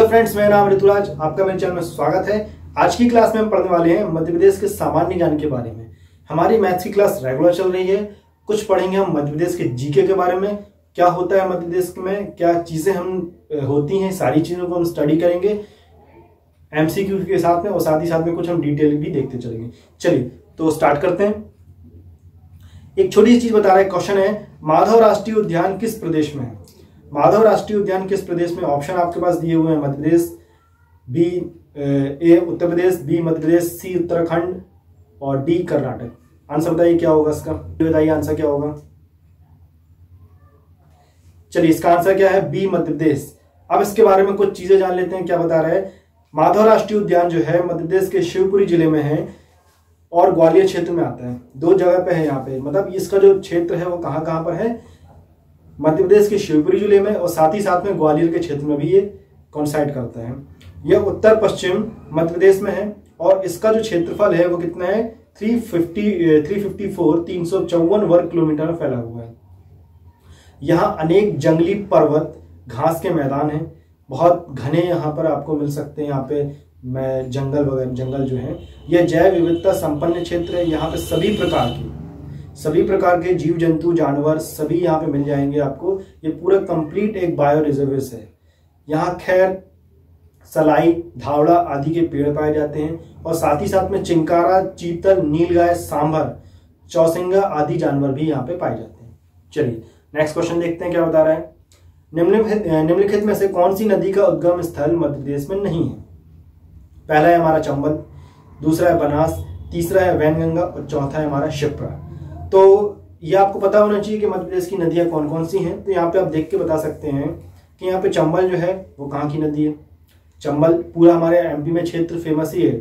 Hello friends, मेरा नाम ऋतुराज, आपका मेरे चैनल में स्वागत है। आज की क्लास में हम पढ़ने वाले हैं मध्य प्रदेश के सामान्य ज्ञान के बारे में। हमारी मैथ्स की क्लास रेगुलर चल रही है। कुछ पढ़ेंगे हम मध्य प्रदेश के जीके के बारे में, क्या होता है मध्य प्रदेश में, क्या चीजें हम होती हैं, सारी चीजों को हम स्टडी करेंगे एमसीक्यू के साथ में, और साथ ही साथ में कुछ हम डिटेल भी देखते चलेंगे। चलिए तो स्टार्ट करते हैं। एक छोटी सी चीज बता रहा है, क्वेश्चन है माधव राष्ट्रीय उद्यान किस प्रदेश में है। माधव राष्ट्रीय उद्यान किस प्रदेश में, ऑप्शन आपके पास दिए हुए हैं मध्य प्रदेश, बी ए उत्तर प्रदेश, बी मध्य प्रदेश, सी उत्तराखंड और डी कर्नाटक। आंसर बताइए क्या होगा इसका, बताइए आंसर क्या होगा। चलिए इसका आंसर क्या है, बी मध्य प्रदेश। अब इसके बारे में कुछ चीजें जान लेते हैं। क्या बता रहा है, माधव राष्ट्रीय उद्यान जो है मध्य प्रदेश के शिवपुरी जिले में है और ग्वालियर क्षेत्र में आता है। दो जगह पे है यहाँ पे, मतलब इसका जो क्षेत्र है वो कहाँ कहाँ पर है, मध्य प्रदेश के शिवपुरी जिले में और साथ ही साथ में ग्वालियर के क्षेत्र में भी ये कॉन्साइड करता है। यह उत्तर पश्चिम मध्य प्रदेश में है और इसका जो क्षेत्रफल है वो कितना है, 354 वर्ग किलोमीटर में फैला हुआ है। यहाँ अनेक जंगली पर्वत, घास के मैदान हैं, बहुत घने यहाँ पर आपको मिल सकते हैं। यहाँ पे जंगल वगैरह, जंगल जो है, यह जैव विविधता संपन्न क्षेत्र है। यहाँ पे सभी प्रकार के जीव जंतु जानवर सभी यहाँ पे मिल जाएंगे आपको। ये पूरा कंप्लीट एक बायो रिजर्वेस है। यहाँ खैर, सलाई, धावड़ा आदि के पेड़ पाए जाते हैं और साथ ही साथ में चिंकारा, चीतल, नीलगाय, सांभर, चौसिंगा आदि जानवर भी यहाँ पे पाए जाते हैं। चलिए नेक्स्ट क्वेश्चन देखते हैं क्या बता रहा है। निम्नलिखित में से कौन सी नदी का उद्गम स्थल मध्य प्रदेश में नहीं है। पहला है हमारा चंबल, दूसरा है बनास, तीसरा है वैनगंगा और चौथा है हमारा शिप्रा। तो ये आपको पता होना चाहिए कि मध्य प्रदेश की नदियां कौन कौन सी हैं। तो यहाँ पे आप देख के बता सकते हैं कि यहाँ पे चंबल जो है वो कहाँ की नदी है। चंबल पूरा हमारे एमपी में क्षेत्र फेमस ही है,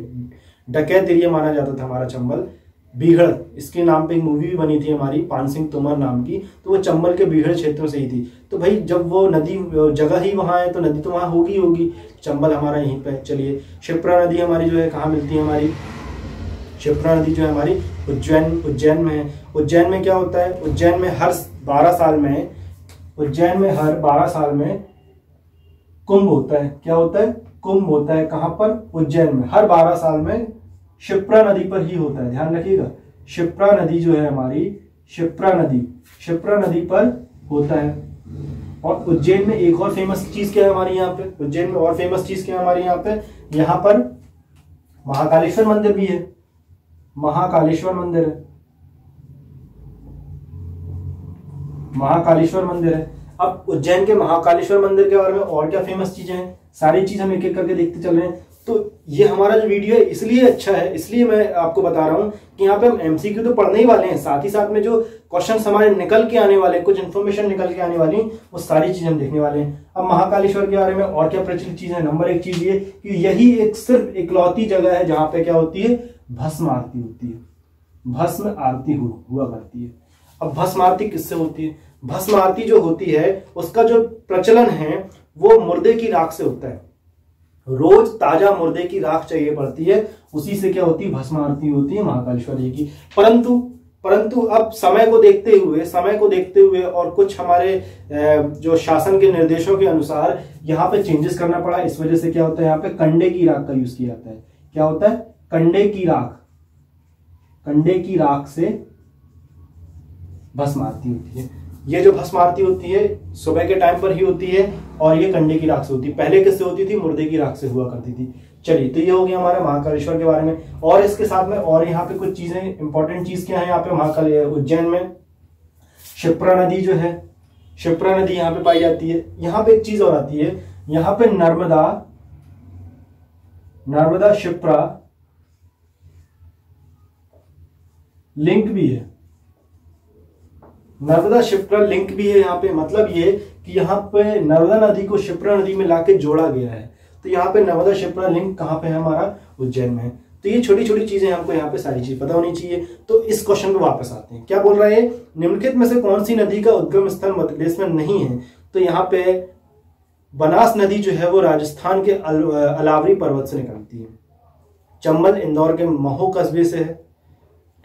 डकैत एरिया माना जाता था हमारा चंबल। बीहड़, इसके नाम पे एक मूवी भी बनी थी हमारी, पान सिंह तोमर नाम की, तो वो चंबल के बीहड़ क्षेत्रों से ही थी। तो भाई जब वो नदी जगह ही वहां है तो नदी तो वहां होगी। चंबल हमारा यहीं पे। चलिए शिप्रा नदी हमारी जो है कहाँ मिलती है, हमारी शिप्रा नदी जो है हमारी उज्जैन में है। उज्जैन में क्या होता है, उज्जैन में हर 12 साल में कुंभ होता है। क्या होता है, कुंभ होता है। कहां पर, उज्जैन में। हर 12 साल में शिप्रा नदी पर ही होता है, ध्यान रखिएगा। शिप्रा नदी जो है हमारी, शिप्रा नदी पर होता है। और उज्जैन में एक और फेमस चीज क्या है हमारी यहाँ पे, उज्जैन में और फेमस चीज क्या है हमारी यहाँ पे, यहाँ पर महाकालेश्वर मंदिर भी है। महाकालेश्वर मंदिर है। अब उज्जैन के महाकालेश्वर मंदिर के बारे में और क्या फेमस चीजें हैं, सारी चीज हम एक एक करके देखते चल रहे हैं। तो ये हमारा जो वीडियो है इसलिए अच्छा है, इसलिए मैं आपको बता रहा हूं कि यहाँ पे हम एमसीक्यू तो पढ़ने ही वाले हैं, साथ ही साथ में जो क्वेश्चन हमारे निकल के आने वाले, कुछ इन्फॉर्मेशन निकल के आने वाली, वो सारी चीजें हम देखने वाले हैं। अब महाकालेश्वर के बारे में और क्या प्रचलित चीज है, नंबर एक चीज ये कि यही एक सिर्फ इकलौती जगह है जहां पे क्या होती है, भस्म आरती होती है। भस्म आरती हुआ करती है। अब भस्म आरती किससे होती है, भस्म आरती जो होती है उसका जो प्रचलन है वो मुर्दे की राख से होता है। रोज ताजा मुर्दे की राख चाहिए पड़ती है, उसी से क्या होती है, भस्म आरती होती है महाकालेश्वर जी की। परंतु अब समय को देखते हुए और कुछ हमारे जो शासन के निर्देशों के अनुसार यहाँ पे चेंजेस करना पड़ा। इस वजह से क्या होता है, यहाँ पे कंडे की राख का यूज किया जाता है। क्या होता है, कंडे की राख से भस्म आरती होती है। ये जो भस्म आरती होती है सुबह के टाइम पर ही होती है और ये कंडे की राख से होती है। पहले किससे होती थी, मुर्दे की राख से हुआ करती थी। चलिए तो ये हो गया हमारा महाकालेश्वर के बारे में। और इसके साथ में और यहाँ पे कुछ चीजें, इंपॉर्टेंट चीज क्या है यहाँ पे, उज्जैन में शिप्रा नदी जो है, शिप्रा नदी यहाँ पे पाई जाती है। यहाँ पे एक चीज और आती है, यहाँ पे नर्मदा शिप्रा लिंक भी है। नर्मदा शिप्रा लिंक भी है यहाँ पे, मतलब ये कि यहाँ पे नर्मदा नदी को शिप्रा नदी में लाके जोड़ा गया है। तो यहाँ पे नर्मदा शिप्रा लिंक कहाँ पे है, हमारा उज्जैन में है। तो ये छोटी छोटी चीजें हमको यहाँ पे सारी चीज पता होनी चाहिए। तो इस क्वेश्चन पे वापस आते हैं। क्या बोल रहा है, निम्नलिखित में से कौन सी नदी का उद्गम स्थल मध्य प्रदेश में नहीं है। तो यहाँ पे बनास नदी जो है वो राजस्थान के अलावरी पर्वत से निकलती है। चंबल इंदौर के महो कस्बे से है।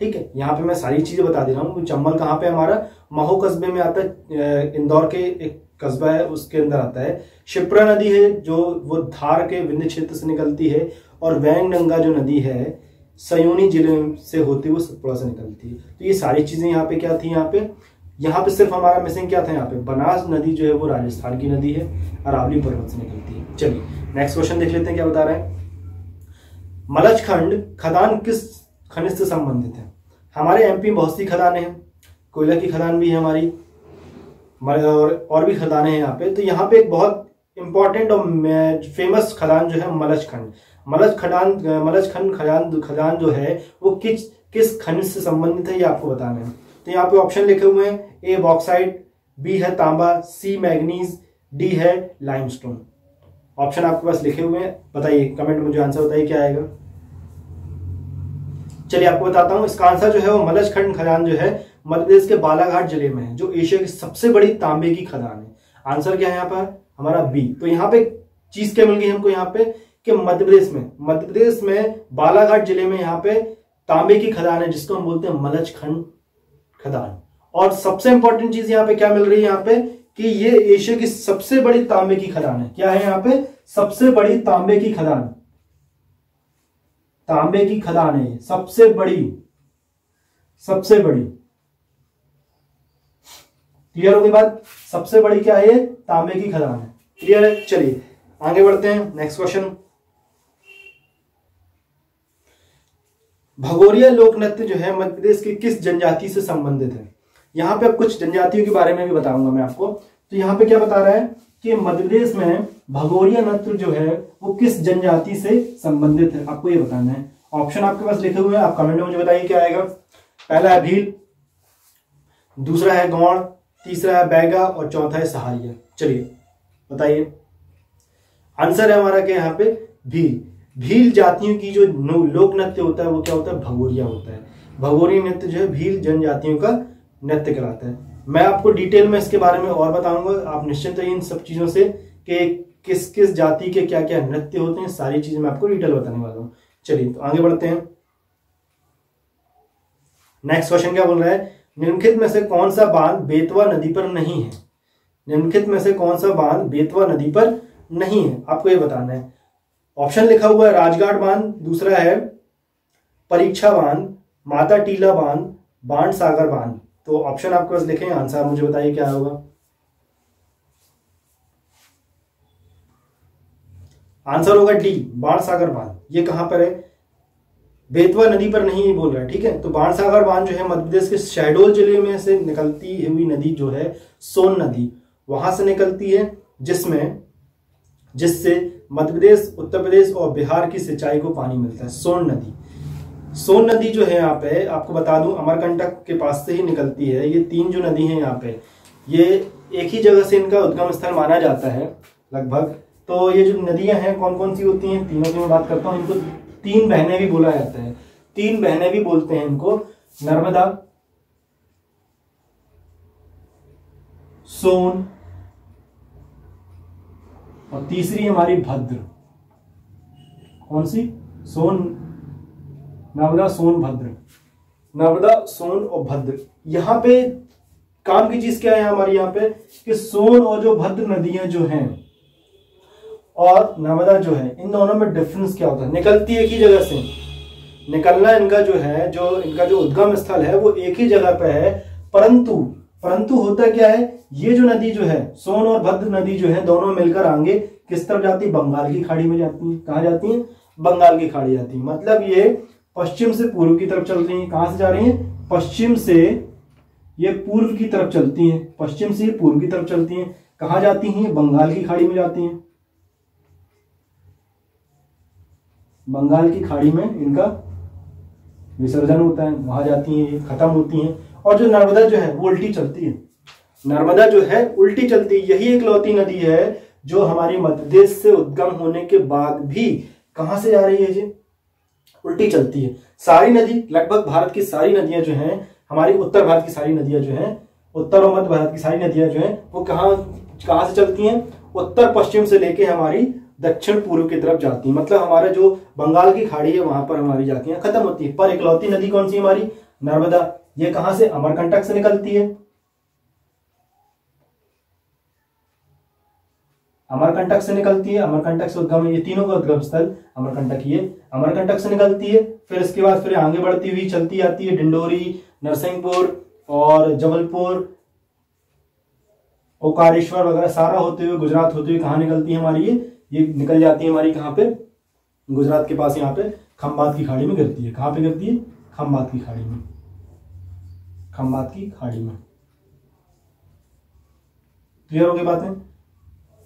ठीक है, यहाँ पे मैं सारी चीजें बता दे रहा हूँ। चंबल कहाँ पे हमारा, महो कस्बे में आता है, इंदौर के एक कस्बा है उसके अंदर आता है। शिप्रा नदी है जो वो धार के विंध्य क्षेत्र से निकलती है, और वैनगंगा जो नदी है सयोनी जिले से होती हुई सतपुड़ा से निकलती है। तो ये सारी चीजें यहाँ पे क्या थी, यहाँ पे सिर्फ हमारा मिसिंग क्या था, यहाँ पे बनास नदी जो है वो राजस्थान की नदी है, अरावली पर्वत से निकलती है। चलिए नेक्स्ट क्वेश्चन देख लेते हैं क्या बता रहा है। मलच खंड खदान किस खनिज से संबंधित है। हमारे एमपी बहुत सी खदानें हैं, कोयला की खदान भी है हमारी, और भी खदानें हैं यहाँ पे। तो यहाँ पे एक बहुत इंपॉर्टेंट और फेमस खदान जो है मलच खंड। मलच खंड खदान जो है वो किस खनिज से संबंधित है ये आपको बताना है। तो यहाँ पे ऑप्शन लिखे हुए हैं, ए बॉक्साइट, बी है तांबा, सी मैग्नीज, डी है लाइमस्टोन। ऑप्शन आपके पास लिखे हुए हैं, बताइए कमेंट में मुझे आंसर बताइए क्या आएगा। चलिए आपको बताता हूं, इसका आंसर जो है वो मलच खंड खदान जो है मध्य प्रदेश के बालाघाट जिले में है, जो एशिया की सबसे बड़ी तांबे की खदान है। आंसर क्या है यहाँ पर हमारा बी। तो यहाँ पे चीज क्या मिल गई हमको यहाँ पे कि मध्य प्रदेश में बालाघाट जिले में यहाँ पे तांबे की खदान है, जिसको हम बोलते हैं मलच खंड खदान। और सबसे इंपॉर्टेंट चीज यहाँ पे क्या मिल रही है यहाँ पे कि ये एशिया की सबसे बड़ी तांबे की खदान है। क्या है यहाँ पे, सबसे बड़ी तांबे की खदान, तांबे की खदान है, सबसे बड़ी। क्लियर हो गई बात, सबसे बड़ी क्या है, तांबे की खदान है। क्लियर है। चलिए आगे बढ़ते हैं, नेक्स्ट क्वेश्चन। भगोरिया लोक नृत्य जो है मध्य प्रदेश की किस जनजाति से संबंधित है। यहाँ पे अब कुछ जनजातियों के बारे में भी बताऊंगा मैं आपको। तो यहाँ पे क्या बता रहा है कि मध्य प्रदेश में भगोरिया नृत्य जो है वो किस जनजाति से संबंधित है, आपको ये बताना है। ऑप्शन आपके पास लिखे हुए हैं, आप कमेंट में मुझे बताइए क्या आएगा। पहला है भील, दूसरा है गौड़, तीसरा है बैगा और चौथा है सहारिया। चलिए बताइए, आंसर है हमारा क्या यहाँ पे भील। भील जातियों की जो लोक नृत्य होता है वो क्या होता है, भगोरिया होता है। भगोरिया नृत्य जो है भील जनजातियों का नृत्य कहलाता है। मैं आपको डिटेल में इसके बारे में और बताऊंगा, आप निश्चिंत रहिए इन सब चीजों से कि किस किस जाति के क्या क्या नृत्य होते हैं, सारी चीजें मैं आपको डिटेल बताने वाला हूं। चलिए तो आगे बढ़ते हैं। नेक्स्ट क्वेश्चन क्या बोल रहा है, निम्नलिखित में से कौन सा बांध बेतवा नदी पर नहीं है। निम्नलिखित में से कौन सा बांध बेतवा नदी पर नहीं है, आपको ये बताना है। ऑप्शन लिखा हुआ है राजघाट बांध, दूसरा है परीक्षा बांध, माता टीला बांध, बाण सागर बांध। तो ऑप्शन आपके पास लिखे हैं, आंसर मुझे बताइए क्या होगा। आंसर होगा डी, बाण सागर बांध। ये कहां पर है, बेतवा नदी पर नहीं बोल रहा है, ठीक है। तो बाण सागर बांध जो है मध्य प्रदेश के शहडोल जिले में से निकलती हुई नदी जो है सोन नदी, वहां से निकलती है, जिससे मध्य प्रदेश, उत्तर प्रदेश और बिहार की सिंचाई को पानी मिलता है। सोन नदी जो है यहाँ पे आपको बता दूं अमरकंटक के पास से ही निकलती है। ये तीन जो नदी है यहाँ पे, ये एक ही जगह से इनका उद्गम स्थल माना जाता है लगभग। तो ये जो नदियां हैं कौन कौन सी होती हैं, तीनों की मैं बात करता हूँ। इनको तीन बहनें भी बोला जाता है, तीन बहनें भी बोलते हैं इनको, नर्मदा, सोन और तीसरी हमारी भद्र। कौन सी, नर्मदा, सोन, भद्र। नर्मदा, सोन और भद्र। यहां पे काम की चीज क्या है हमारी यहाँ पे कि सोन और जो भद्र नदियां जो हैं और नर्मदा जो है, इन दोनों में डिफरेंस क्या होता है, निकलती एक ही जगह से, निकलना इनका जो है, जो इनका जो उद्गम स्थल है वो एक ही जगह पे है, परंतु होता क्या है, ये जो नदी जो है सोन और भद्र नदी जो है दोनों मिलकर आगे किस तरफ जाती है, बंगाल की खाड़ी में जाती है। कहां जाती है, बंगाल की खाड़ी जाती है। मतलब ये पश्चिम से पूर्व की तरफ चल रही है। कहां से जा रही है, पश्चिम से ये पूर्व की तरफ चलती हैं, पश्चिम से ये पूर्व की तरफ चलती हैं। कहां जाती हैं, बंगाल की खाड़ी में जाती हैं। बंगाल की खाड़ी में इनका विसर्जन होता है, वहां जाती हैं, खत्म होती हैं। और जो नर्मदा जो है वो उल्टी चलती है, नर्मदा जो है उल्टी चलती है। यही एक लौती नदी है जो हमारी मध्य प्रदेश से उद्गम होने के बाद भी कहां से जा रही है, जी उल्टी चलती है। सारी नदी, लगभग भारत की सारी नदियां जो हैं, हमारी उत्तर भारत की सारी नदियां जो हैं, उत्तर और मध्य भारत की सारी नदियां जो हैं वो कहां से चलती हैं, उत्तर पश्चिम से लेके हमारी दक्षिण पूर्व की तरफ जाती है। मतलब हमारा जो बंगाल की खाड़ी है वहां पर हमारी जाती है, खत्म होती है। पर इकलौती नदी कौन सी हमारी, नर्मदा। ये कहां से, अमरकंटक से निकलती है। अमरकंटक से निकलती है, अमरकंटक से उद्गम, ये तीनों का उद्गम स्थल अमरकंटक, ये अमरकंटक से निकलती है। फिर इसके बाद फिर आगे बढ़ती हुई चलती आती है डिंडोरी, नरसिंहपुर और जबलपुर, ओकारेश्वर वगैरह सारा होते हुए गुजरात होते हुए कहाँ निकलती है हमारी, ये निकल जाती है हमारी कहाँ पे, गुजरात के पास यहाँ पे खंबात की खाड़ी में गिरती है। कहाँ पे गिरती है? खंबात की खाड़ी में, खंबात की खाड़ी में। क्लियर हो गई बातें?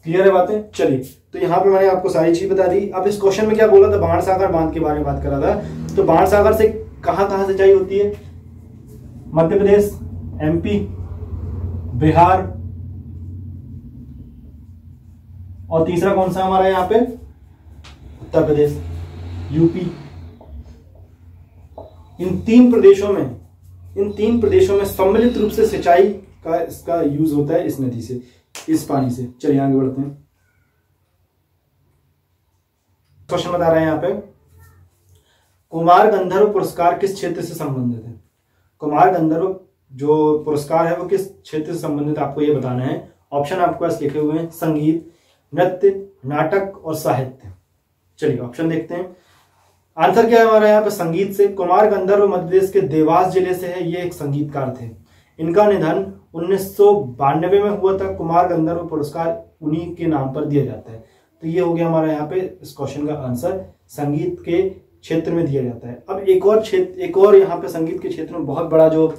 क्लियर है बातें? चलिए, तो यहाँ पे मैंने आपको सारी चीज बता दी। अब इस क्वेश्चन में क्या बोला था, बाणसागर बांध के बारे में बात कर रहा था। तो बाणसागर से कहाँ कहाँ सिंचाई होती है? मध्य प्रदेश, एमपी, बिहार, और तीसरा कौन सा हमारा यहाँ पे, उत्तर प्रदेश, यूपी। इन तीन प्रदेशों में सम्मिलित रूप से सिंचाई का इसका यूज होता है, इस नदी से, इस पानी से। चलिए आगे बढ़ते हैं। क्वेश्चन बता रहे हैं यहाँ पे, कुमार गंधर्व पुरस्कार किस क्षेत्र से संबंधित है? कुमार गंधर्व जो पुरस्कार है वो किस क्षेत्र से संबंधित, आपको ये बताना है। ऑप्शन आपके पास लिखे हुए हैं, संगीत, नृत्य, नाटक और साहित्य। चलिए ऑप्शन देखते हैं। आंसर क्या है हमारा यहाँ पे, संगीत से। कुमार गंधर्व मध्य प्रदेश के देवास जिले से है, ये एक संगीतकार थे। इनका निधन 1992 में हुआ था। कुमार गंधर्व पुरस्कार उन्हीं के नाम पर दिया जाता है। तो ये हो गया हमारा यहाँ पे इस क्वेश्चन का आंसर, संगीत के क्षेत्र में दिया जाता है। अब एक और यहाँ पे संगीत के क्षेत्र में बहुत बड़ा जो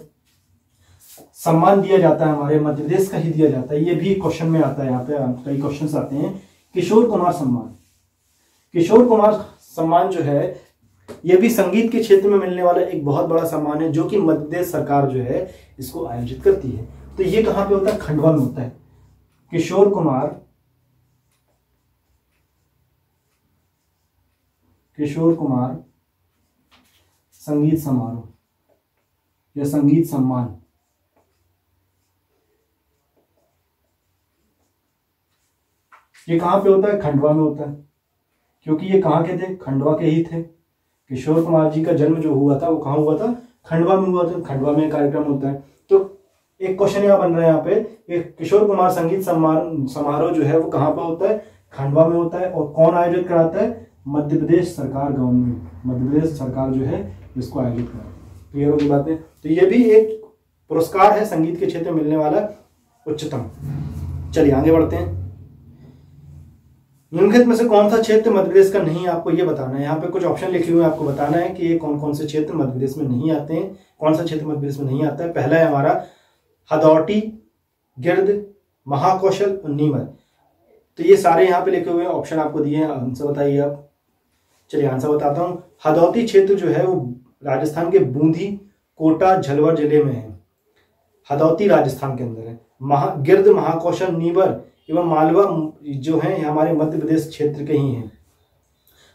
सम्मान दिया जाता है हमारे मध्य प्रदेश का ही दिया जाता है, ये भी क्वेश्चन में आता है। यहाँ पे कई क्वेश्चन आते हैं। किशोर कुमार सम्मान, किशोर कुमार सम्मान जो है ये भी संगीत के क्षेत्र में मिलने वाला एक बहुत बड़ा सम्मान है, जो कि मध्य प्रदेश सरकार जो है इसको आयोजित करती है। तो ये कहां पे होता है? खंडवा में होता है। किशोर कुमार संगीत समारोह या संगीत सम्मान, ये कहां पे होता है? खंडवा में होता है। क्योंकि ये कहां के थे? खंडवा के ही थे। किशोर कुमार जी का जन्म जो हुआ था वो कहां हुआ था? खंडवा में हुआ था। खंडवा में कार्यक्रम होता है। तो एक क्वेश्चन यहाँ बन रहा है यहाँ पे, किशोर कुमार संगीत समारोह जो है वो कहां पर होता है? खंडवा में होता है। और कौन आयोजित कराता है? मध्य प्रदेश सरकार, गवर्नमेंट, मध्य प्रदेश सरकार जो है इसको आयोजित कराता है। क्लियर होगी बातें? तो ये भी एक पुरस्कार है संगीत के क्षेत्र में मिलने वाला उच्चतम। चलिए आगे बढ़ते हैं। निम्नलिखित में से कौन सा क्षेत्र मध्य प्रदेश का नहीं, आपको ये बताना है। यहाँ पे कुछ ऑप्शन लिखे हुए हैं, आपको बताना है कि ये कौन कौन से क्षेत्र मध्य प्रदेश में नहीं आते हैं, कौन सा क्षेत्र मध्य प्रदेश में नहीं आता है। पहला है हमारा हदौती, गिर्द, महाकौशल और नीमच। तो ये सारे यहाँ पे लिखे हुए हैं, ऑप्शन आपको दिए हैं, आंसर बताइए आप। चलिए आंसर बताता हूँ। हदौती क्षेत्र जो है वो राजस्थान के बूंदी, कोटा, झलवर जिले में है। हदौती राजस्थान के अंदर है। गिर्द, महाकौशल, नीबर एवं मालवा जो है हमारे मध्य प्रदेश क्षेत्र के ही हैं।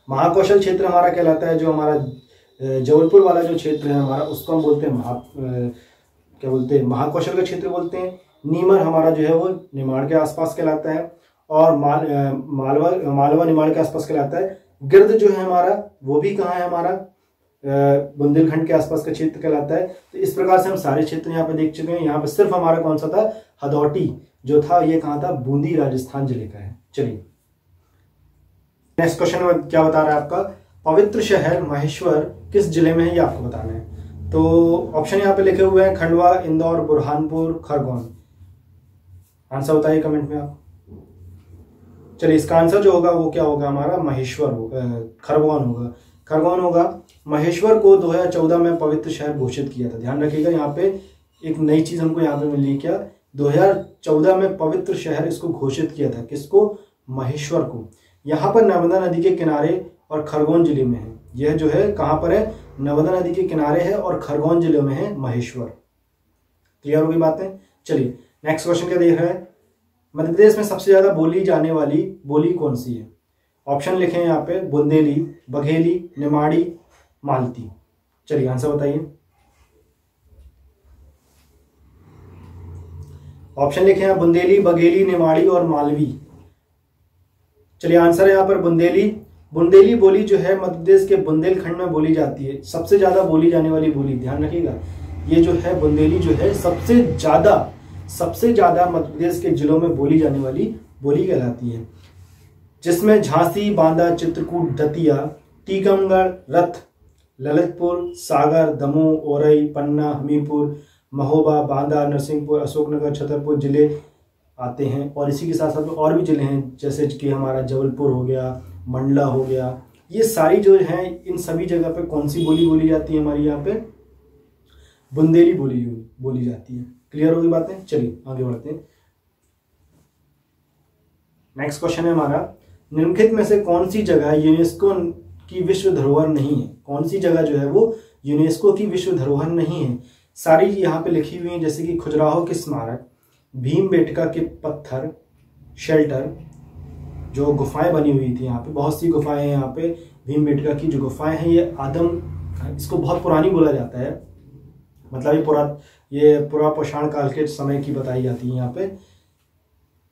महाकौशल क्षेत्र हमारा कहलाता है, जो हमारा जबलपुर वाला जो क्षेत्र है हमारा, उसको हम बोलते हैं क्या बोलते हैं? महाकौशल का क्षेत्र बोलते हैं। नीमर हमारा जो है वो निमाड़ के आसपास कहलाता है, और मालवा निमाड़ के आसपास कहलाता है। गिर्द जो है हमारा वो भी कहाँ है? हमारा बुंदेलखंड के आसपास का क्षेत्र कहलाता है। तो इस प्रकार से हम सारे क्षेत्र यहाँ पे देख चुके हैं। यहाँ पे सिर्फ हमारा कौन सा था? हदौती जो था ये कहाँ था? बूंदी राजस्थान जिले का है। चलिए नेक्स्ट क्वेश्चन में क्या बता रहा है आपका, पवित्र शहर महेश्वर किस जिले में है, ये आपको बताना है। तो ऑप्शन यहाँ पे लिखे हुए हैं, खंडवा, इंदौर, बुरहानपुर, खरगोन। आंसर बताइए कमेंट में आप। चलिए इसका आंसर जो होगा वो क्या होगा हमारा? महेश्वर होगा, खरगोन होगा, खरगोन होगा। महेश्वर को 2014 में पवित्र शहर घोषित किया था। ध्यान रखिएगा, यहाँ पे एक नई चीज हमको यहाँ पे मिली। क्या? 2014 में पवित्र शहर इसको घोषित किया था। किसको? महेश्वर को। यहाँ पर नर्मदा नदी के किनारे और खरगोन जिले में है। यह जो है कहाँ पर है? नर्मदा नदी के किनारे है और खरगोन जिले में है महेश्वर। क्लियर होगी बातें? चलिए नेक्स्ट क्वेश्चन क्या देख रहे हैं, मध्य प्रदेश में सबसे ज्यादा बोली जाने वाली बोली कौन सी है? ऑप्शन लिखे हैं यहाँ पे, बुंदेली, बघेली, निमाड़ी, मालती। चलिए आंसर बताइए। ऑप्शन लिखे हैं बुंदेली, बघेली, निमाड़ी और मालवी। चलिए आंसर है यहाँ पर बुंदेली। बुंदेली बोली जो है मध्य प्रदेश के बुंदेलखंड में बोली जाती है। सबसे ज्यादा बोली जाने वाली बोली, ध्यान रखिएगा, ये जो है बुंदेली जो है सबसे ज्यादा मध्य प्रदेश के जिलों में बोली जाने वाली बोली कहलाती है। जिसमें झांसी, बांदा, चित्रकूट, दतिया, टीकमगढ़, रथ, ललितपुर, सागर, दमोह, औरई, पन्ना, हमीरपुर, महोबा, बांदा, नरसिंहपुर, अशोकनगर, छतरपुर जिले आते हैं। और इसी के साथ साथ में और भी जिले हैं, जैसे कि हमारा जबलपुर हो गया, मंडला हो गया। ये सारी जो हैं, इन सभी जगह पे कौन सी बोली बोली जाती है? हमारी यहाँ पे बुंदेली बोली जाती है। क्लियर होगी बातें? चलिए आगे बढ़ते हैं। नेक्स्ट क्वेश्चन है हमारा, निम्नलिखित में से कौन सी जगह यूनेस्को की विश्व धरोहर नहीं है? कौन सी जगह जो है वो यूनेस्को की विश्व धरोहर नहीं है? सारी यहाँ पे लिखी हुई है, जैसे कि खजुराहो के स्मारक, भीमबेटका के पत्थर, शेल्टर, जो गुफाएं बनी हुई थी यहाँ पे, बहुत सी गुफाएं हैं यहाँ पे। भीमबेटका की जो गुफाएं हैं ये इसको बहुत पुरानी बोला जाता है, मतलब ये पुरापाषाण काल के समय की बताई जाती है यहाँ पे।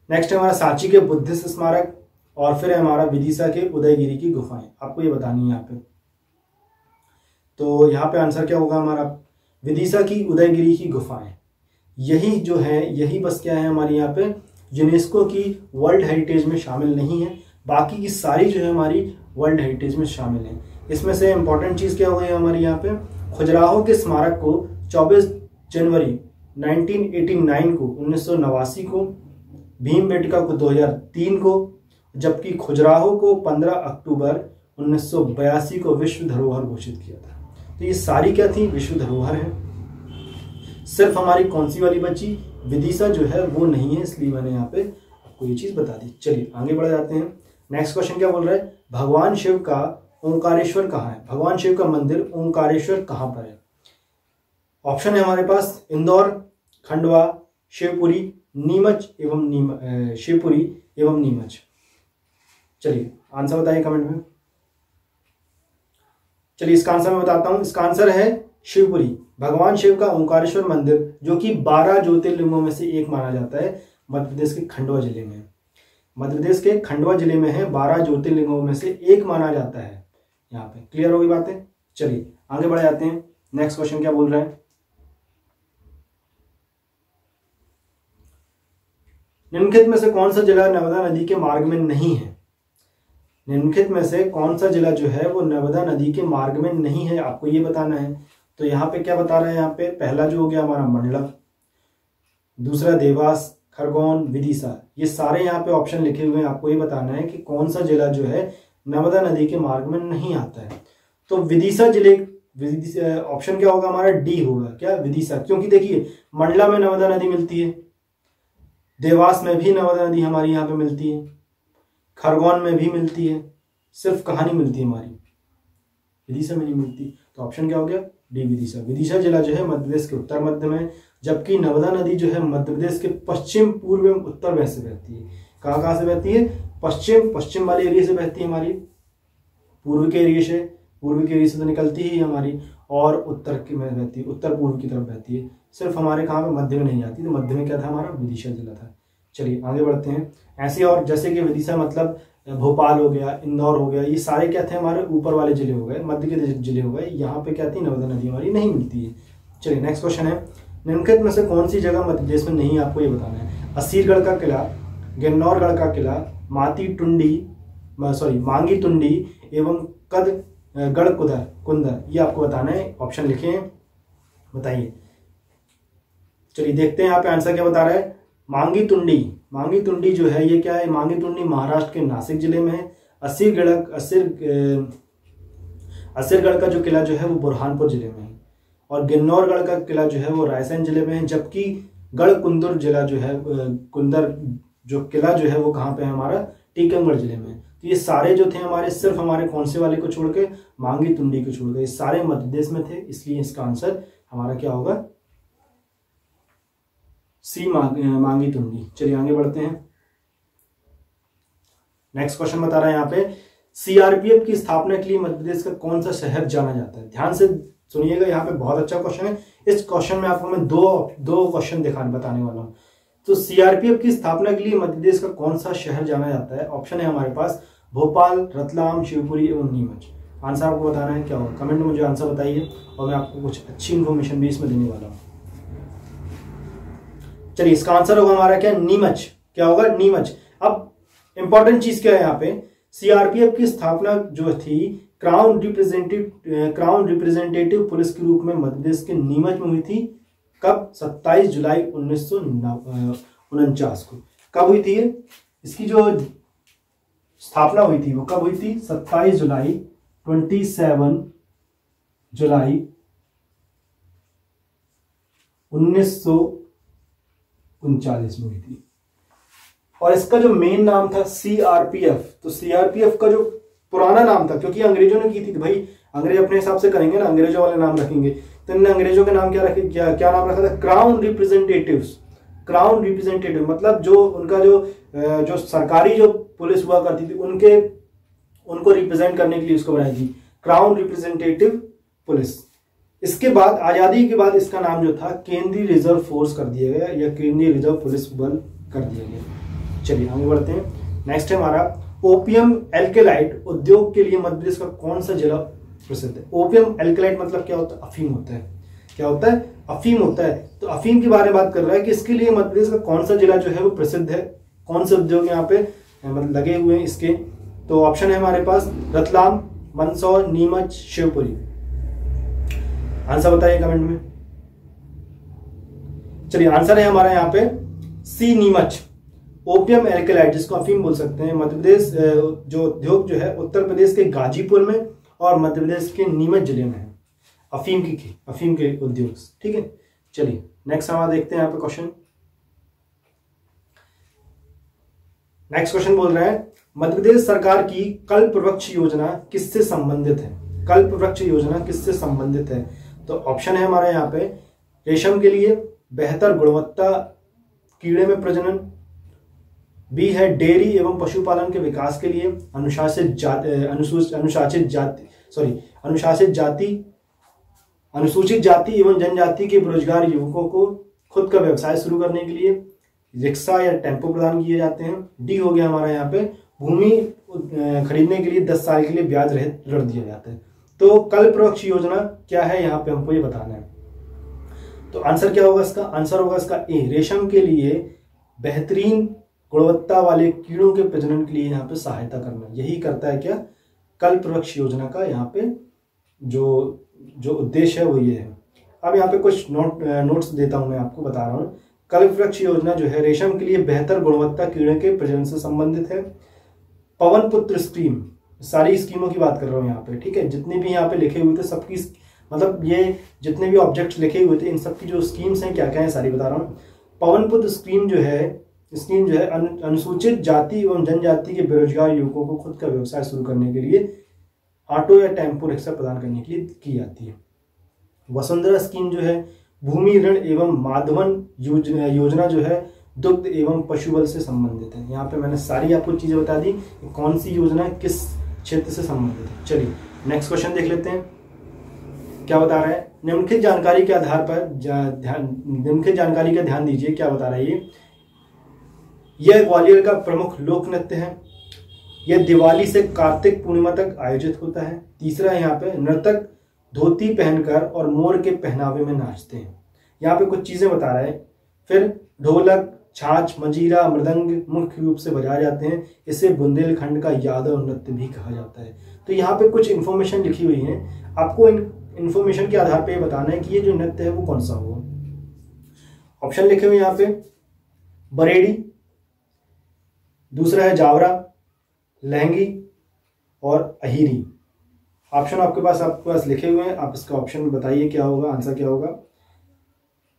नेक्स्ट है हमारा सांची के बुद्धिस्ट स्मारक, और फिर है हमारा विदिशा के उदयगिरी की गुफाएं। आपको ये बतानी है यहाँ पे। तो यहाँ पे आंसर क्या होगा हमारा? विदिशा की उदयगिरी की गुफाएं, यही जो है, यही बस क्या है हमारी यहाँ पे यूनेस्को की वर्ल्ड हेरिटेज में शामिल नहीं है। बाकी की सारी जो है हमारी वर्ल्ड हेरिटेज में शामिल है। इसमें से इंपॉर्टेंट चीज क्या हो गई हमारी यहाँ पे? खजुराहो के स्मारक को 24 जनवरी 1989 को 1989 को, भीमबेटका को 2003 को, जबकि खजुराहो को 15 अक्टूबर 1982 को विश्व धरोहर घोषित किया था। तो ये सारी क्या थी? विश्व धरोहर है। सिर्फ हमारी कौन सी वाली बची? विदिशा जो है वो नहीं है, इसलिए मैंने यहाँ पे आपको ये चीज बता दी। चलिए आगे बढ़ जाते हैं। नेक्स्ट क्वेश्चन क्या बोल रहा है? भगवान शिव का ओंकारेश्वर कहाँ है? भगवान शिव का मंदिर ओंकारेश्वर कहाँ पर है? ऑप्शन है हमारे पास इंदौर, खंडवा, शिवपुरी, नीमच एवं शिवपुरी एवं नीमच। चलिए आंसर बताइए कमेंट में। चलिए इसका आंसर मैं बताता हूं। इसका आंसर है शिवपुरी। भगवान शिव का ओंकारेश्वर मंदिर, जो कि 12 ज्योतिर्लिंगों में से एक माना जाता है, मध्य प्रदेश के खंडवा जिले में। मध्य प्रदेश के खंडवा जिले में है, 12 ज्योतिर्लिंगों में से एक माना जाता है यहाँ पे। क्लियर होगी बातें? चलिए आगे बढ़ जाते हैं। नेक्स्ट क्वेश्चन क्या बोल रहे हैं? निम्नलिखित में से कौन सा जिला नर्मदा नदी के मार्ग में नहीं है? निम्नलिखित में से कौन सा जिला जो है वो नर्मदा नदी के मार्ग में नहीं है, आपको ये बताना है। तो यहाँ पे क्या बता रहे हैं? यहाँ पे पहला जो हो गया हमारा मंडला, दूसरा देवास, खरगोन, विदिशा। ये सारे यहाँ पे ऑप्शन लिखे हुए हैं। आपको ये बताना है कि कौन सा जिला जो है नर्मदा नदी के मार्ग में नहीं आता है। तो विदिशा जिले, ऑप्शन क्या होगा हमारा? डी होगा। क्या? विदिशा। क्योंकि देखिए मंडला में नर्मदा नदी मिलती है, देवास में भी नर्मदा नदी हमारी यहाँ पे मिलती है, खरगोन में भी मिलती है, सिर्फ कहाँ नहीं मिलती हमारी? विदिशा में नहीं मिलती। तो ऑप्शन क्या हो गया? डी, विदिशा। विदिशा जिला जो है मध्य प्रदेश के उत्तर मध्य में, जबकि नर्मदा नदी जो है मध्य प्रदेश के पश्चिम, पूर्व एवं उत्तर में से बहती है। कहाँ से बहती है? पश्चिम वाले एरिया से बहती है हमारी, पूर्व के एरिया से तो निकलती ही हमारी, और उत्तर में बहती है, उत्तर पूर्व की तरफ बहती है। सिर्फ हमारे कहाँ पे? मध्य में नहीं जाती। तो मध्य में क्या था हमारा? विदिशा जिला था। चलिए आगे बढ़ते हैं। ऐसे और जैसे कि विदिशा मतलब भोपाल हो गया, इंदौर हो गया, ये सारे क्या थे हमारे? ऊपर वाले जिले हो गए, मध्य के जिले हो गए। यहाँ पे क्या थी? नर्मदा नदी हमारी नहीं मिलती है। चलिए नेक्स्ट क्वेश्चन है, निम्नलिखित में से कौन सी जगह मध्य प्रदेश में नहीं, आपको ये बताना है? असीरगढ़ का किला, गिरनौरगढ़ का किला, मांगी टुंडी एवं गढ़ कुंदर। ये आपको बताना है। ऑप्शन लिखे हैं, बताइए। चलिए देखते हैं यहाँ पे आंसर क्या बता रहा है। मांगी टुंडी जो है ये क्या है? मांगी टुंडी महाराष्ट्र के नासिक जिले में है। असीरगढ़ का जो किला जो है वो बुरहानपुर जिले में है, और गिन्नौरगढ़ का किला जो है वो रायसेन जिले में है। जबकि गढ़ कुंदर जिला जो है, कुंदर जो किला जो है वो कहाँ पे है हमारा? टीकमगढ़ जिले में। तो ये सारे जो थे हमारे, सिर्फ हमारे कौन से वाले को छोड़ के? मांगी टुंडी को छोड़ के। ये सारे मध्य प्रदेश में थे, इसलिए इसका आंसर हमारा क्या होगा? सी, मांगी टुंडी। चलिए आगे बढ़ते हैं। नेक्स्ट क्वेश्चन बता रहा है यहाँ पे, सीआरपीएफ की स्थापना के लिए मध्य प्रदेश का कौन सा शहर जाना जाता है? ध्यान से सुनिएगा, यहाँ पे बहुत अच्छा क्वेश्चन है। इस क्वेश्चन में आपको मैं दो क्वेश्चन बताने वाला हूँ। तो सीआरपीएफ की स्थापना के लिए मध्य प्रदेश का कौन सा शहर जाना जाता है? ऑप्शन है हमारे पास भोपाल, रतलाम, शिवपुरी एवं नीमच। आंसर आपको बताना है क्या होगा? कमेंट में मुझे आंसर बताइए, और मैं आपको कुछ अच्छी इन्फॉर्मेशन भी इसमें देने वाला हूँ। चलिए इसका आंसर होगा हमारा क्या? नीमच। क्या होगा? नीमच। अब इंपॉर्टेंट चीज क्या है यहाँ पे, सीआरपीएफ की स्थापना जो थी क्राउन रिप्रेजेंटेटिव पुलिस के रूप में मध्य प्रदेश के नीमच में हुई थी। कब? 27 जुलाई 1949 को। कब हुई थी ये? इसकी जो स्थापना हुई थी वो कब हुई थी? 27 जुलाई 1939 में हुई थी। और इसका जो मेन नाम था सीआरपीएफ, तो सीआरपीएफ का जो पुराना नाम था, क्योंकि अंग्रेजों ने की थी, तो भाई अंग्रेज अपने हिसाब से करेंगे ना, अंग्रेजों वाले नाम रखेंगे, तो इन्होंने अंग्रेजों के नाम क्या रखे, क्या नाम रखा था? Crown representatives. क्राउन रिप्रेजेंटेटिव मतलब जो उनका जो सरकारी जो पुलिस हुआ करती थी उनको रिप्रेजेंट करने के लिए उसको बनाई थी क्राउन रिप्रेजेंटेटिव पुलिस। इसके बाद आजादी के बाद इसका नाम जो था केंद्रीय रिजर्व फोर्स कर दिया गया या केंद्रीय रिजर्व पुलिस बल कर दिया गया। चलिए आगे बढ़ते हैं। नेक्स्ट है हमारा ओपियम एल्केलाइट उद्योग के लिए मध्य प्रदेश का कौन सा जिला प्रसिद्ध है? ओपियम एल्केलाइट मतलब क्या होता है? अफीम होता है। क्या होता है? अफीम होता है। तो अफीम के बारे में बात कर रहा है कि इसके लिए मध्य प्रदेश का कौन सा जिला जो है वो प्रसिद्ध है, कौन से उद्योग यहाँ पे मतलब लगे हुए हैं इसके। तो ऑप्शन है हमारे पास रतलाम, मंदसौर, नीमच, शिवपुरी। आंसर बताइए कमेंट में। चलिए आंसर है हमारा यहाँ पे सी, नीमच। ओपियम एल्केलाइट जिसको अफीम बोल सकते हैं, मध्य प्रदेश जो उद्योग जो है उत्तर प्रदेश के गाजीपुर में और मध्य प्रदेश के नीमच जिले में है, अफीम के उद्योग। ठीक है, चलिए नेक्स्ट हमारा देखते हैं यहाँ पे क्वेश्चन। नेक्स्ट क्वेश्चन बोल रहा है मध्य प्रदेश सरकार की कल्प वृक्ष योजना किससे संबंधित है? कल्प वृक्ष योजना किससे संबंधित है? तो ऑप्शन है हमारे यहाँ पे रेशम के लिए, बेहतर गुणवत्ता कीड़े में प्रजनन, बी है डेयरी एवं पशुपालन के विकास के लिए, अनुसूचित जाति एवं जनजाति के बेरोजगार युवकों को खुद का व्यवसाय शुरू करने के लिए रिक्शा या टेम्पो प्रदान किए जाते हैं, डी हो गया हमारा यहाँ पे भूमि खरीदने के लिए 10 साल के लिए ब्याज रहित ऋण दिया जाता है। तो कल्प वृक्ष योजना क्या है यहाँ पे हमको ये बताना है। तो आंसर क्या होगा इसका? आंसर होगा इसका ए, रेशम के लिए बेहतरीन गुणवत्ता वाले कीड़ों के प्रजनन के लिए यहाँ पे सहायता करना, यही करता है क्या? कल्प वृक्ष योजना का यहाँ पे जो उद्देश्य है वो ये है। अब यहाँ पे कुछ नोट्स देता हूं, मैं आपको बता रहा हूँ। कल्प वृक्ष योजना जो है रेशम के लिए बेहतर गुणवत्ता कीड़े के प्रजनन से संबंधित है। पवन पुत्र स्कीम, सारी स्कीमों की बात कर रहा हूँ यहाँ पे, ठीक है। जितने भी यहाँ पे लिखे हुए थे सबकी मतलब ये जितने भी ऑब्जेक्ट्स लिखे हुए थे इन सबकी जो स्कीम्स हैं क्या क्या है सारी बता रहा हूँ। पवन पुत्र स्कीम जो है अनुसूचित जाति एवं जनजाति के बेरोजगार युवकों को खुद का व्यवसाय शुरू करने के लिए ऑटो या टेम्पो रिक्शा प्रदान करने के लिए की जाती है। वसुंधरा स्कीम जो है भूमि ऋण एवं माधवन योजना जो है दुग्ध एवं पशुबल से संबंधित है। यहाँ पे मैंने सारी आपको चीजें बता दी कौन सी योजना किस क्षेत्र से संबंधित है। चलिए नेक्स्ट क्वेश्चन देख लेते हैं क्या बता रहा है। निम्नलिखित जानकारी के आधार पर निम्नलिखित जानकारी का ध्यान दीजिए, क्या बता रहा है यह ग्वालियर का प्रमुख लोक नृत्य है। यह दिवाली से कार्तिक पूर्णिमा तक आयोजित होता है। तीसरा है यहाँ पे नर्तक धोती पहनकर और मोर के पहनावे में नाचते हैं। यहाँ पे कुछ चीजें बता रहा है। फिर ढोलक, छाछ, मंजीरा, मृदंग मुख्य रूप से बजाए जाते हैं। इसे बुंदेलखंड का यादव नृत्य भी कहा जाता है। तो यहाँ पे कुछ इन्फॉर्मेशन लिखी हुई है, आपको इन इन्फॉर्मेशन के आधार पे बताना है कि ये जो नृत्य है वो कौन सा होगा। ऑप्शन लिखे हुए यहाँ पे बरेडी, दूसरा है जावरा, लहंगी और अहिरी। ऑप्शन आपके पास लिखे हुए हैं, आप इसका ऑप्शन में बताइए क्या होगा, आंसर क्या होगा।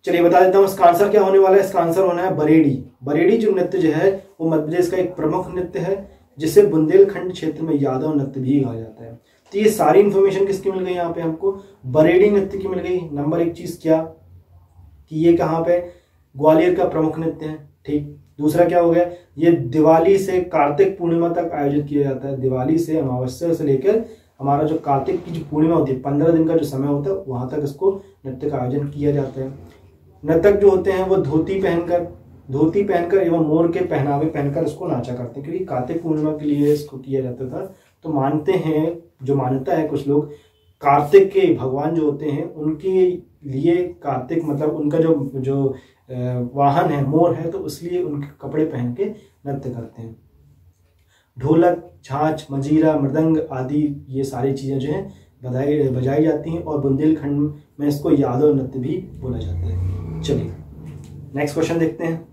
चलिए बता देता हूं इसका आंसर क्या होने वाला है। इसका आंसर होना है बरेडी। बरेडी जो नृत्य जो है वो मध्य प्रदेश का एक प्रमुख नृत्य है जिसे बुंदेलखंड क्षेत्र में यादव नृत्य भी कहा जाता है। तो ये सारी इंफॉर्मेशन किसकी मिल गई यहाँ पे हमको, बरेडी नृत्य की मिल गई। नंबर एक चीज क्या कि ये कहाँ पे ग्वालियर का प्रमुख नृत्य है, ठीक। दूसरा क्या हो गया, ये दिवाली से कार्तिक पूर्णिमा तक आयोजित किया जाता है। दिवाली से अमावस्या से लेकर हमारा जो कार्तिक की जो पूर्णिमा होती है 15 दिन का जो समय होता है वहां तक इसको नृत्य का आयोजन किया जाता है। नर्तक जो होते हैं वो धोती पहनकर एवं मोर के पहनावे पहनकर इसको नाचा करते हैं, क्योंकि कार्तिक पूर्णिमा के लिए इसको किया जाता था। तो मानते हैं, जो मान्यता है कुछ लोग, कार्तिक के भगवान जो होते हैं उनके लिए कार्तिक मतलब उनका जो वाहन है मोर है, तो इसलिए उनके कपड़े पहन के नृत्य करते हैं। ढोलक, झांझ, मंजीरा, मृदंग आदि ये सारी चीज़ें जो हैं बजाई जाती हैं और बुंदेलखंड में इसको यादव नृत्य भी बोला जाता है। चलिए नेक्स्ट क्वेश्चन देखते हैं।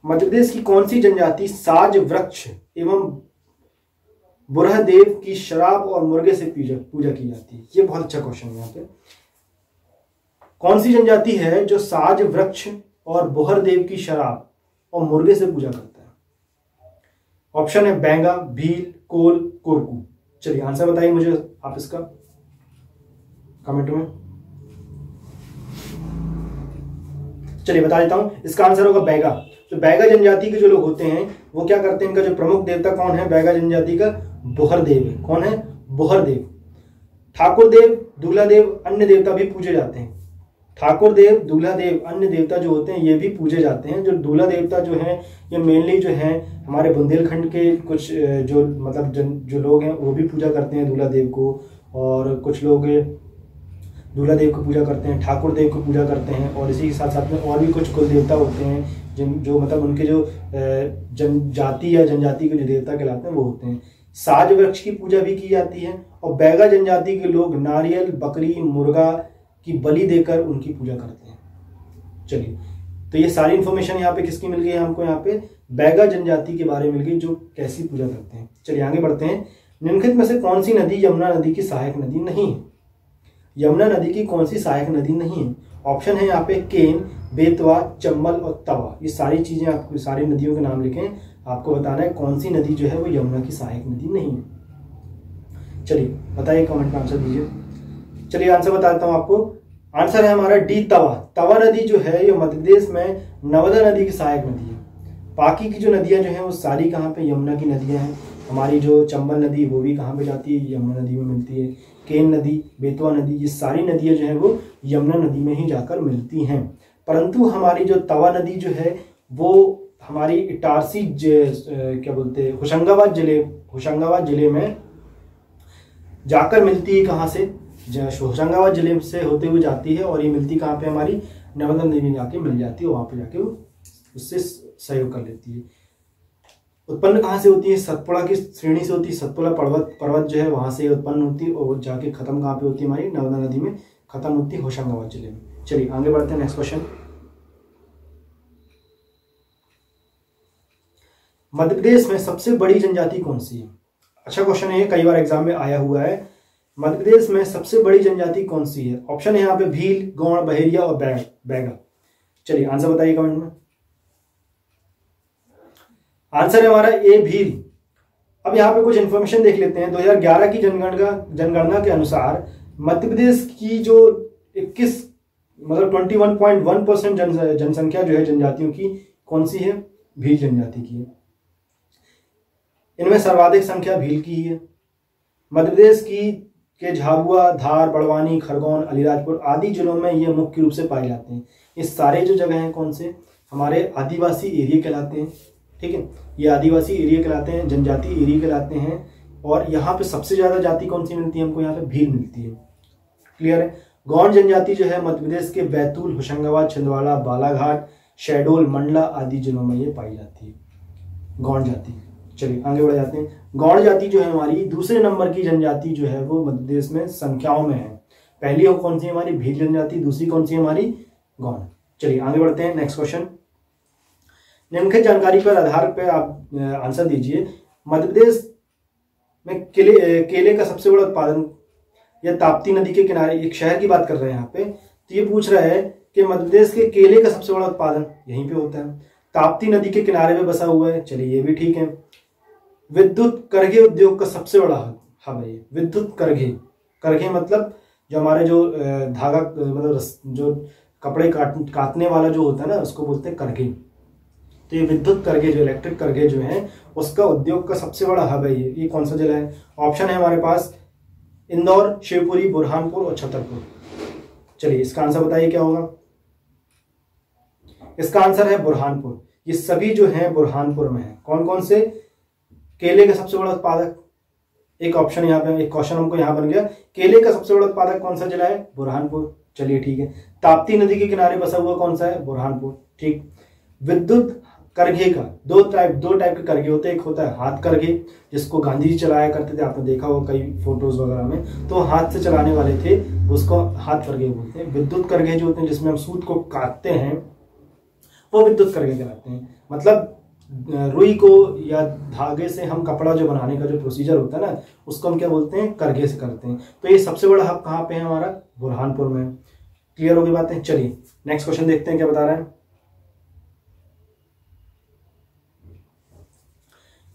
मध्य प्रदेश की कौन सी जनजाति साज वृक्ष एवं बुरह देव की शराब और मुर्गे से पूजा की जाती है? ये बहुत अच्छा क्वेश्चन है। यहाँ पे कौन सी जनजाति है जो साज वृक्ष और बुहर देव की शराब और मुर्गे से पूजा करता है? ऑप्शन है बैंगा, भील, कोल, कोरकू। चलिए आंसर बताइए मुझे आप इसका कमेंट में। चलिए बता देता हूं, इसका आंसर होगा बैगा। तो बैगा जनजाति के जो लोग होते हैं वो क्या करते हैं, इनका जो प्रमुख देवता कौन है बैगा जनजाति का? बुहर देव है। कौन है? बुहर देव। ठाकुर देव, दूल्हा देव, अन्य देवता भी पूजे जाते हैं। ठाकुर देव, दूल्हा देव, अन्य देवता जो होते हैं ये भी पूजे जाते हैं। जो दूल्हा देवता जो हैं ये मेनली जो हैं हमारे बुंदेलखंड के कुछ जो मतलब जो लोग हैं वो भी पूजा करते हैं दूल्हा देव को, और कुछ लोग दूल्हा देव को पूजा करते हैं, ठाकुर देव को पूजा करते हैं, और इसी के साथ साथ में और भी कुछ कुल देवता होते हैं जो मतलब उनके जो जनजाति या जनजाति के जो देवता कहलाते हैं वो होते हैं। साज वृक्ष की पूजा भी की जाती है और बैगा जनजाति के लोग नारियल, बकरी, मुर्गा की बलि देकर उनकी पूजा करते हैं। चलिए तो ये सारी इंफॉर्मेशन यहाँ पे किसकी मिल गई है हमको? यहाँ पे बैगा जनजाति के बारे में मिल गई जो कैसी पूजा करते हैं। चलिए आगे बढ़ते हैं। निम्नलिखित में से कौन सी नदी यमुना नदी की सहायक नदी नहीं है? यमुना नदी की कौन सी सहायक नदी नहीं है? ऑप्शन है यहाँ पे केन, बेतवा, चंबल और तवा। ये सारी चीजें आपको, सारी नदियों के नाम लिखें, आपको बताना है कौन सी नदी जो है वो यमुना की सहायक नदी नहीं है। चलिए बताइए, कमेंट में आंसर दीजिए। चलिए आंसर बताता हूं आपको। आंसर है हमारा डी, तवा। तवा नदी जो है ये मध्य प्रदेश में नर्मदा नदी की सहायक नदी है। बाकी की जो नदियां जो हैं वो सारी कहाँ पे? यमुना की नदियां हैं। हमारी जो चंबल नदी वो भी कहाँ पे जाती है? यमुना नदी में मिलती है। केन नदी, बेतवा नदी, ये सारी नदियां जो है वो यमुना नदी में ही जाकर मिलती हैं। परंतु हमारी जो तवा नदी जो है वो हमारी इटारसी क्या बोलते हैं, होशंगाबाद जिले में जाकर मिलती है। कहाँ से? होशंगाबाद जिले से होते हुए जाती है और ये मिलती कहाँ पे? हमारी नर्मदा नदी में जाके मिल जाती है, वहां पे जाके वो उससे सहयोग कर लेती है। उत्पन्न कहाँ से होती है? सतपुड़ा की श्रेणी से होती है। सतपुड़ा पर्वत जो है वहां से उत्पन्न होती है और जाके खत्म कहाँ पे होती है? हमारी नर्मदा नदी में खत्म होती है, होशंगाबाद जिले में। चलिए आगे बढ़ते हैं। Next question. मध्य प्रदेश में सबसे बड़ी जनजाति कौन सी है? अच्छा क्वेश्चन है, कई बार एग्जाम में आया हुआ है। मध्य प्रदेश में सबसे बड़ी जनजाति कौन सी है? ऑप्शन है यहाँ पे भील, गौड़, बहेरिया और बैगा। चलिए आंसर बताइए कमेंट में। आंसर है हमारा ए, भील। अब यहाँ पे कुछ इंफॉर्मेशन देख लेते हैं। 2011 की जनगणना के अनुसार मध्य प्रदेश की जो 21.1% जनसंख्या जो है जनजातियों की कौन सी है? भील जनजाति की है। इनमें सर्वाधिक संख्या भील की ही है। मध्य प्रदेश के झाबुआ, धार, बड़वानी, खरगोन, अलीराजपुर आदि जिलों में ये मुख्य रूप से पाए जाते हैं। ये सारे जो जगह हैं कौन से? हमारे आदिवासी एरिया कहलाते हैं। ठीक है, ये आदिवासी एरिया कहलाते हैं, जनजाति एरिया कहलाते हैं। और यहाँ पे सबसे ज्यादा जाति कौन सी मिलती है हमको? यहाँ पे भील मिलती है। क्लियर है। गौड़ जनजाति जो है मध्य प्रदेश के बैतूल, होशंगाबाद, छिंदवाड़ा, बालाघाट, शहडोल, मंडला आदि जिलों में ये पाई जाती है गौड़ जाति। चलिए आगे बढ़ जाते हैं। गौड़ जाति जो है हमारी दूसरे नंबर की जनजाति जो है वो मध्य प्रदेश में संख्याओं में है। पहली और कौन सी हमारी? भील जनजाति। दूसरी कौन सी हमारी? गौड़। चलिए आगे बढ़ते हैं। Next question. निम्नलिखित जानकारी पर आधार पर आप आंसर दीजिए। मध्य प्रदेश में केले का सबसे बड़ा उत्पादन, या ताप्ती नदी के किनारे, एक शहर की बात कर रहे हैं यहाँ पे, तो ये पूछ रहा है कि मध्य प्रदेश के केले का सबसे बड़ा उत्पादन यहीं पे होता है, ताप्ती नदी के किनारे पे बसा हुआ है। चलिए ये भी ठीक है। विद्युत करघे उद्योग का सबसे बड़ा हब है ये। विद्युत करघे मतलब जो हमारे जो धागा मतलब जो कपड़े काटने वाला जो होता है ना उसको बोलते हैं करघे। तो ये विद्युत करघे जो इलेक्ट्रिक करघे जो है उसका उद्योग का सबसे बड़ा हब है ये कौन सा जिला है? ऑप्शन है हमारे पास इंदौर, शिवपुरी, बुरहानपुर और छतरपुर। चलिए इसका आंसर बताइए क्या होगा? इसका आंसर है बुरहानपुर। ये सभी जो हैं बुरहानपुर में है। कौन कौन से? केले का सबसे बड़ा उत्पादक, एक ऑप्शन यहाँ पे, एक क्वेश्चन हमको यहाँ बन गया। केले का सबसे बड़ा उत्पादक कौन सा जिला है? बुरहानपुर। चलिए ठीक है। ताप्ती नदी के किनारे बसा हुआ कौन सा है? बुरहानपुर। ठीक। विद्युत करघे का दो टाइप के करघे होते हैं। एक होता है हाथ करघे, जिसको गांधी जी चलाया करते थे, आपने देखा होगा कई फोटोज वगैरह में, तो हाथ से चलाने वाले थे, उसको हाथ करघे बोलते हैं। विद्युत करघे जो होते हैं जिसमें हम सूत को काटते हैं, वो विद्युत करघे कहलाते हैं। मतलब रुई को या धागे से हम कपड़ा जो बनाने का जो प्रोसीजर होता है ना, उसको हम क्या बोलते हैं, करघे से करते हैं। तो ये सबसे बड़ा हब कहाँ पे है हमारा, बुरहानपुर में। क्लियर होगी बातें। चलिए नेक्स्ट क्वेश्चन देखते हैं क्या बता रहा है।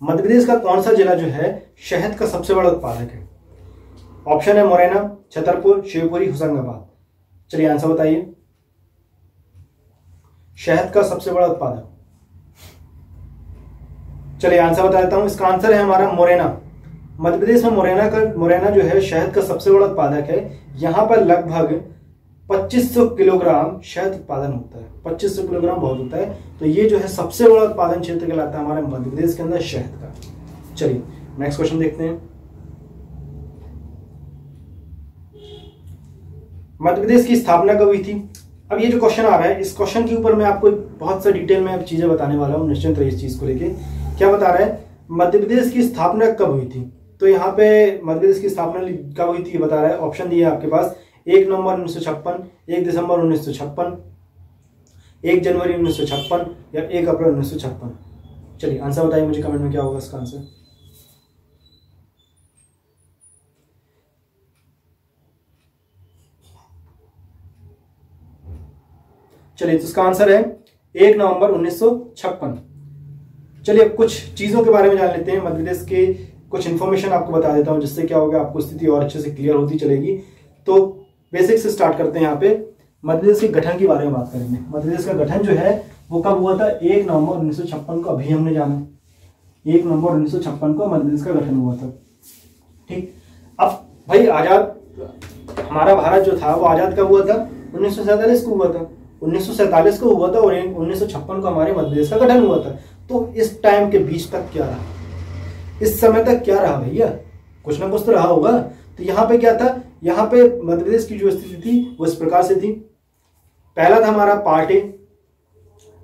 मध्य प्रदेश का कौन सा जिला जो है शहद का सबसे बड़ा उत्पादक है? ऑप्शन है मुरैना, छतरपुर, शिवपुरी, होशंगाबाद। चलिए आंसर बताइए। शहद का सबसे बड़ा उत्पादक, चलिए आंसर बता देता हूं। इसका आंसर है हमारा मुरैना। मध्य प्रदेश में मुरैना जो है शहद का सबसे बड़ा उत्पादक है। यहां पर लगभग 2500 किलोग्राम शहद उत्पादन होता है। 2500 किलोग्राम बहुत होता है। तो ये जो है सबसे बड़ा उत्पादन क्षेत्र कहलाता है हमारे मध्य प्रदेश के अंदर शहद का। चलिए नेक्स्ट क्वेश्चन देखते हैं। मध्य प्रदेश की स्थापना कब हुई थी? अब ये जो क्वेश्चन आ रहा है, इस क्वेश्चन के ऊपर मैं आपको बहुत सा डिटेल में चीजें बताने वाला हूं। निश्चिंत रहिए इस चीज को लेके। क्या बता रहा है, मध्य प्रदेश की स्थापना कब हुई थी? तो यहाँ पे मध्य प्रदेश की स्थापना कब हुई थी बता रहा है। ऑप्शन दिए आपके पास, 1 नवंबर 1956, 1 दिसंबर 1956, 1 जनवरी 1956 या 1 अप्रैल 1956। चलिए आंसर बताइए मुझे कमेंट में, क्या होगा इसका आंसर। चलिए तो इसका आंसर है 1 नवंबर 1956। चलिए अब कुछ चीजों के बारे में जान लेते हैं। मध्य प्रदेश के कुछ इन्फॉर्मेशन आपको बता देता हूं, जिससे क्या होगा, आपको स्थिति और अच्छे से क्लियर होती चलेगी। तो बेसिक से स्टार्ट करते हैं। यहाँ पे मध्य प्रदेश के गठन के बारे में बात करेंगे। मध्य प्रदेश का गठन जो है वो कब हुआ था? 1 नवंबर 1956 को। अभी हमने जाना 1 नवंबर 1956 को मध्य प्रदेश का गठन हुआ था। ठीक। अब भाई आजाद, हमारा भारत जो था वो आजाद कब हुआ था? 1947 को हुआ था। 1947 को हुआ था और 1956 को हमारे मध्य प्रदेश का गठन हुआ था। तो इस टाइम के बीच तक क्या रहा, इस समय तक क्या रहा भैया? कुछ ना कुछ तो रहा होगा। तो यहाँ पे क्या था, यहाँ पे मध्य प्रदेश की जो स्थिति थी वो इस प्रकार से थी। पहला था हमारा पार्ट ए,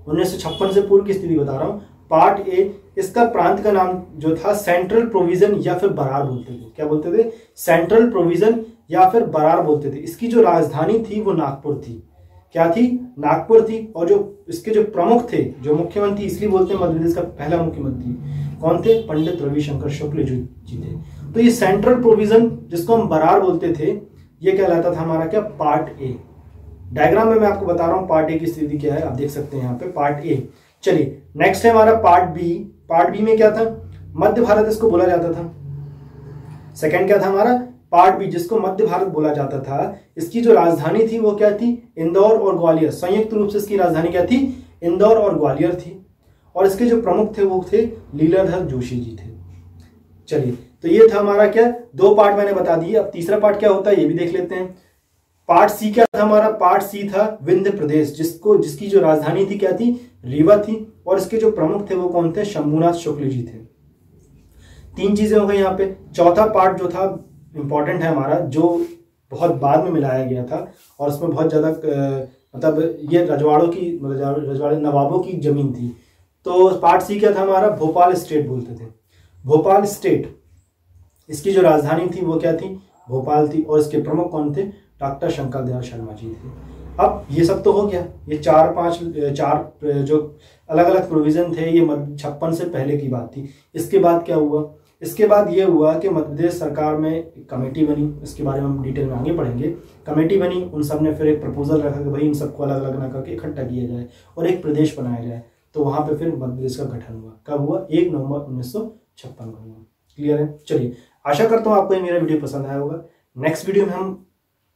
1956 से पूर्व की स्थिति बता रहा हूं। पार्ट ए, इसका प्रांत का नाम जो था सेंट्रल प्रोविजन या फिर बरार बोलते थे। क्या बोलते थे? सेंट्रल प्रोविजन या फिर बरार बोलते थे। इसकी जो राजधानी थी वो नागपुर थी। क्या थी? नागपुर थी। और जो इसके जो प्रमुख थे, जो मुख्यमंत्री, इसलिए बोलते हैं मध्य प्रदेश का पहला मुख्यमंत्री कौन थे? पंडित रविशंकर शुक्ल जी थे। तो ये सेंट्रल प्रोविजन जिसको हम बरार बोलते थे, ये कहलाता था हमारा क्या? Part A. डायग्राम में मैं आपको बता रहा हूं पार्ट ए की स्थिति क्या है, आप देख सकते हैं यहाँ पे पार्ट ए। चलिए नेक्स्ट है हमारा पार्ट बी। पार्ट बी में क्या था? मध्य भारत इसको बोला जाता था। सेकंड क्या था हमारा? पार्ट बी, जिसको मध्य भारत बोला जाता था। इसकी जो राजधानी थी वो क्या थी? इंदौर और ग्वालियर। संयुक्त रूप से इसकी राजधानी क्या थी? इंदौर और ग्वालियर थी। और इसके जो प्रमुख थे वो थे लीलाधर जोशी जी थे। चलिए तो ये था हमारा क्या? 2 पार्ट मैंने बता दिए। अब तीसरा पार्ट क्या होता है ये भी देख लेते हैं। पार्ट सी क्या था हमारा? पार्ट सी था विंध्य प्रदेश, जिसकी जो राजधानी थी क्या थी? रीवा थी। और इसके जो प्रमुख थे वो कौन थे? शंभुनाथ शुक्ल जी थे। 3 चीजें हो गई यहाँ पे। चौथा पार्ट जो था इंपॉर्टेंट है हमारा, जो बहुत बाद में मिलाया गया था और उसमें बहुत ज्यादा मतलब ये रजवाड़े नवाबों की जमीन थी। तो पार्ट सी क्या था हमारा? भोपाल स्टेट बोलते थे। भोपाल स्टेट, इसकी जो राजधानी थी वो क्या थी? भोपाल थी। और इसके प्रमुख कौन थे? डॉक्टर शंकर दयाल शर्मा जी थे। अब ये सब तो हो गया, ये 4 जो अलग अलग प्रोविजन थे, ये 56 से पहले की बात थी। इसके बाद क्या हुआ? इसके बाद ये हुआ कि मध्य प्रदेश सरकार में एक कमेटी बनी। इसके बारे में हम डिटेल में आगे पढ़ेंगे। कमेटी बनी, उन सब ने फिर एक प्रपोजल रखा कि भाई इन सबको अलग अलग ना करके इकट्ठा किया जाए और एक प्रदेश बनाया जाए। तो वहां पे फिर मध्य प्रदेश का गठन हुआ। कब हुआ? 1 नवंबर 1956 को हुआ। क्लियर है? चलिए आशा करता हूं आपको ये मेरा वीडियो पसंद आया होगा। नेक्स्ट वीडियो में हम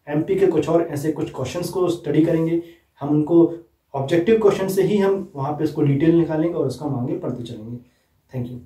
एमपी के कुछ और ऐसे कुछ क्वेश्चंस को स्टडी करेंगे। हम उनको ऑब्जेक्टिव क्वेश्चन से ही हम वहां पे इसको डिटेल निकालेंगे और उसका हम आगे पढ़ते चलेंगे। Thank you.